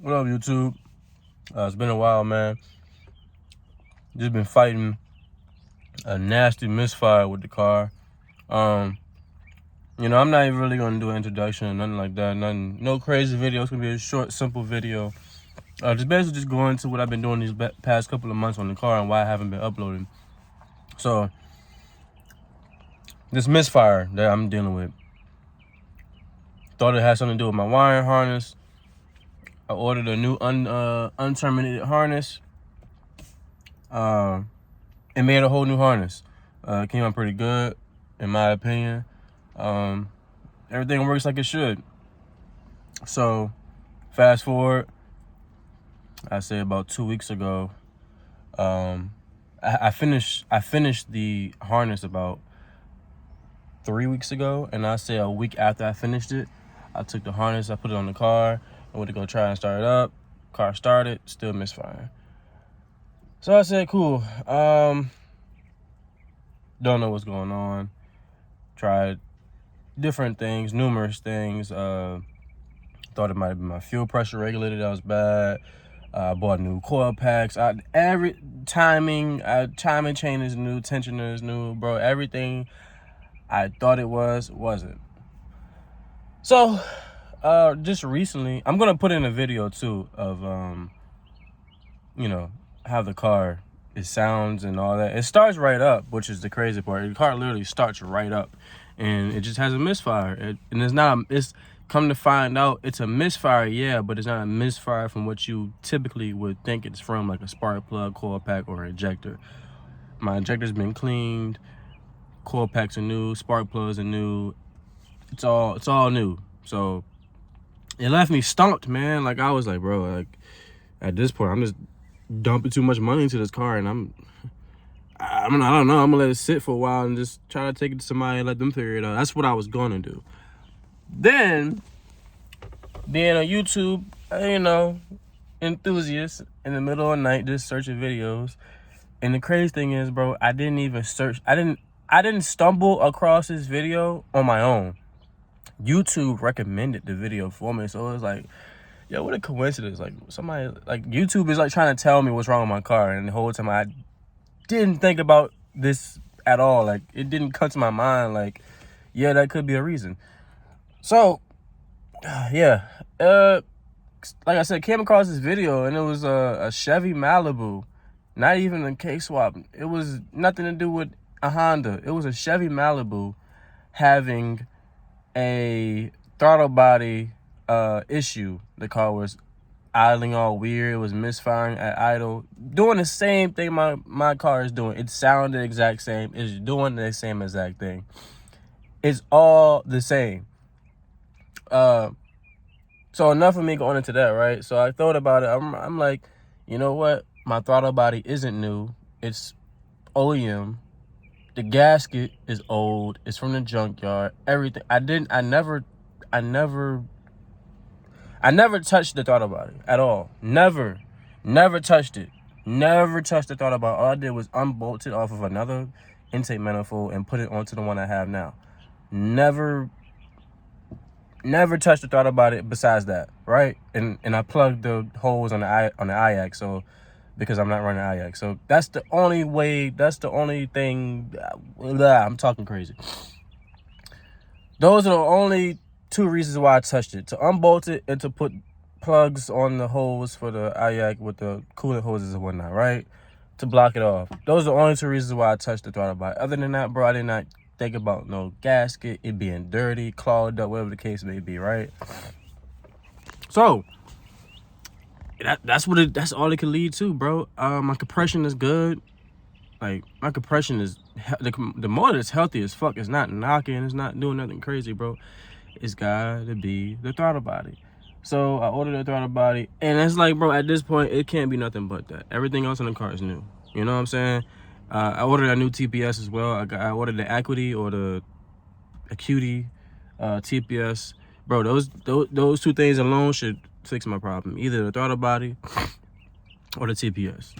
What up, YouTube? It's been a while, man. Just been fighting a nasty misfire with the car. I'm not even really gonna do an introduction or nothing like that. No crazy video. It's gonna be a short, simple video. Just basically just going into what I've been doing these past couple of months on the car and why I haven't been uploading. So, this misfire that I'm dealing with, thought it had something to do with my wiring harness. I ordered a new unterminated harness. It made a whole new harness. It came out pretty good, in my opinion. Everything works like it should. So, fast forward, I say about 2 weeks ago, I finished the harness about 3 weeks ago, and I say a week after I finished it, I took the harness, I put it on the car, I went to go try and start it up. Car started, still misfiring. So I said, cool. Don't know what's going on. Tried different things, numerous things. Thought it might have been my fuel pressure regulator that was bad. Bought new coil packs. Every timing chain is new, tensioner is new, bro. Everything I thought it wasn't. So, just recently, I'm gonna put in a video too of how the car sounds and all that. It starts right up, which is the crazy part. The car literally starts right up, and it just has a misfire. It's come to find out it's a misfire, yeah, but it's not a misfire from what you typically would think it's from, like a spark plug, coil pack, or an injector. My injector's been cleaned, coil packs are new, spark plugs are new. It's all new. So it left me stumped, man. Like, I was like, bro, like, at this point, I'm just dumping too much money into this car, and I don't know. I'm gonna let it sit for a while and just try to take it to somebody and let them figure it out. That's what I was gonna do. Then, being a YouTube, enthusiast, in the middle of the night, just searching videos. And the crazy thing is, bro, I didn't even search. I didn't stumble across this video on my own. YouTube recommended the video for me, so it was like, yo, what a coincidence. Like, somebody, like, YouTube is like trying to tell me what's wrong with my car, and the whole time I didn't think about this at all. Like, it didn't come to my mind, like, yeah, that could be a reason. So, yeah, like I said, came across this video, and it was a Chevy Malibu, not even a K-swap. It was nothing to do with a Honda. It was a Chevy Malibu having a throttle body issue. The car was idling all weird. It was misfiring at idle, doing the same thing my car is doing. It sounded the exact same. It's doing the same exact thing. It's all the same. So enough of me going into that, right? So I thought about it. I'm like, you know what? My throttle body isn't new. It's OEM. The gasket is old. It's from the junkyard. Everything. I never touched the throttle body at all. Never touched it. Never touched the throttle body. All I did was unbolt it off of another intake manifold and put it onto the one I have now. Never touched the throttle body besides that, right? And I plugged the holes on the IAC, so because I'm not running IAC. So that's the only way, that's the only thing. I'm talking crazy. Those are the only two reasons why I touched it: to unbolt it and to put plugs on the holes for the IAC with the coolant hoses and whatnot, right? To block it off. Those are the only two reasons why I touched the throttle body. Other than that, bro, I did not think about no gasket, it being dirty, clogged up, whatever the case may be, right? So that's all it can lead to, bro. My compression is good. Like, my compression is the motor is healthy as fuck. It's not knocking, it's not doing nothing crazy, bro. It's gotta be the throttle body. So I ordered the throttle body, and it's like, bro, at this point, it can't be nothing but that. Everything else in the car is new. You know what I'm saying? I ordered a new TPS as well. I ordered the Acuity or the Acuity TPS. Bro, those two things alone should fix my problem. Either the throttle body or the TPS.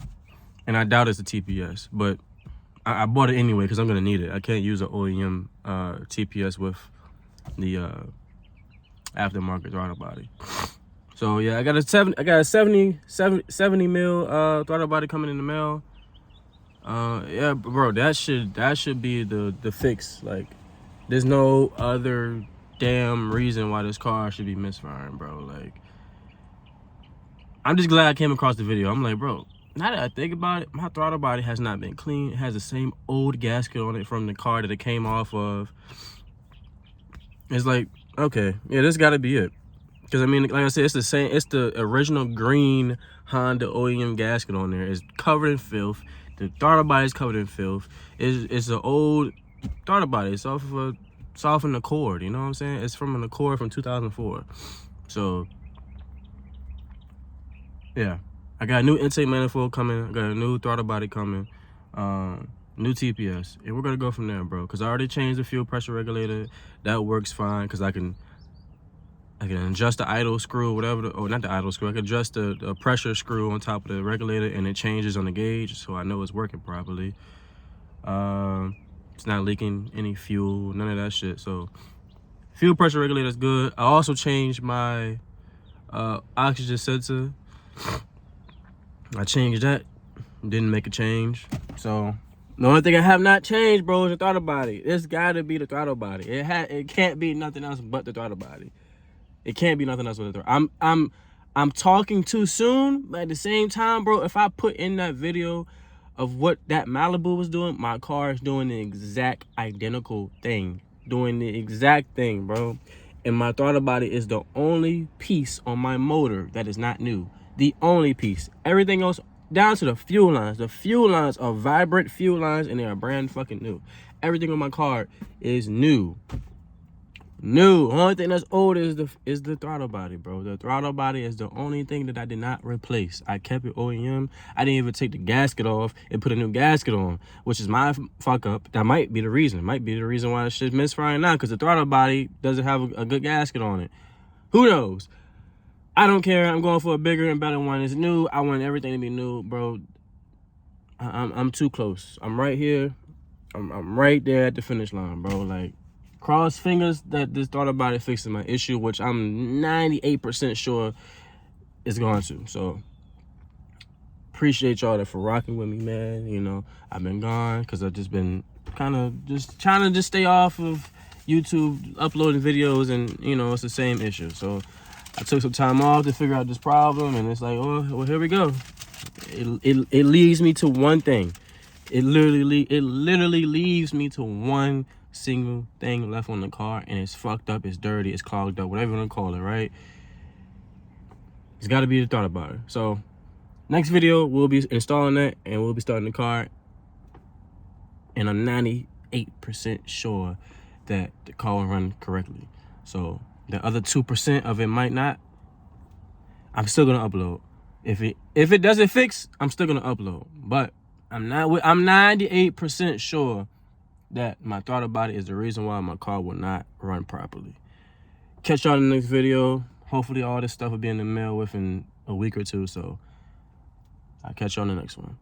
And I doubt it's the TPS, but I bought it anyway because I'm gonna need it. I can't use an OEM TPS with the aftermarket throttle body. So yeah, I got a 70 mil throttle body coming in the mail. Yeah, bro, that should be the fix. Like, there's no other damn reason why this car should be misfiring, bro. Like, I'm just glad I came across the video. I'm like, bro, now that I think about it, my throttle body has not been clean. It has the same old gasket on it from the car that it came off of. It's like, okay, yeah, this got to be it. Because I mean, like I said, it's the same. It's the original green Honda OEM gasket on there. It's covered in filth. The throttle body is covered in filth. It's an old throttle body. It's off an Accord. You know what I'm saying? It's from an Accord from 2004. So yeah, I got a new intake manifold coming. I got a new throttle body coming. New TPS, and we're gonna go from there, bro. Because I already changed the fuel pressure regulator. That works fine. Because I can adjust the idle screw, whatever, or not the idle screw. I can adjust the pressure screw on top of the regulator, and it changes on the gauge, so I know it's working properly. It's not leaking any fuel, none of that shit. So fuel pressure regulator is good. I also changed my oxygen sensor. I changed that, didn't make a change. So the only thing I have not changed, bro, is the throttle body. It's gotta be the throttle body. It can't be nothing else but the throttle body. It can't be nothing else but the throttle. I'm talking too soon, but at the same time, bro, if I put in that video of what that Malibu was doing, my car is doing the exact identical thing. Doing the exact thing, bro. And my throttle body is the only piece on my motor that is not new. The only piece. Everything else, down to the fuel lines. The fuel lines are vibrant fuel lines, and they are brand fucking new. Everything on my car is new. New. Only thing that's old is the throttle body, bro. The throttle body is the only thing that I did not replace. I kept it OEM. I didn't even take the gasket off and put a new gasket on, which is my fuck up. That might be the reason. It might be the reason why this shit's misfiring now, because the throttle body doesn't have a good gasket on it. Who knows? I don't care. I'm going for a bigger and better one. It's new. I want everything to be new, bro. I'm too close. I'm right here. I'm right there at the finish line, bro. Like, cross fingers that this throttle body fixes my issue, which I'm 98% sure it's going to. So appreciate y'all for rocking with me, man. You know, I've been gone because I've just been kind of just trying to just stay off of YouTube uploading videos, and you know, it's the same issue. So I took some time off to figure out this problem, and it's like, oh, well, here we go. It leads me to one thing. It literally leaves me to one single thing left on the car, and it's fucked up, it's dirty, it's clogged up, whatever you want to call it, right? It's got to be the throttle body. So next video, we'll be installing that, and we'll be starting the car, and I'm 98% sure that the car will run correctly. So the other 2% of it might not. I'm still gonna upload. If it doesn't fix, I'm still gonna upload. But I'm 98% sure that my throttle body is the reason why my car will not run properly. Catch y'all in the next video. Hopefully all this stuff will be in the mail within a week or two. So I'll catch y'all in the next one.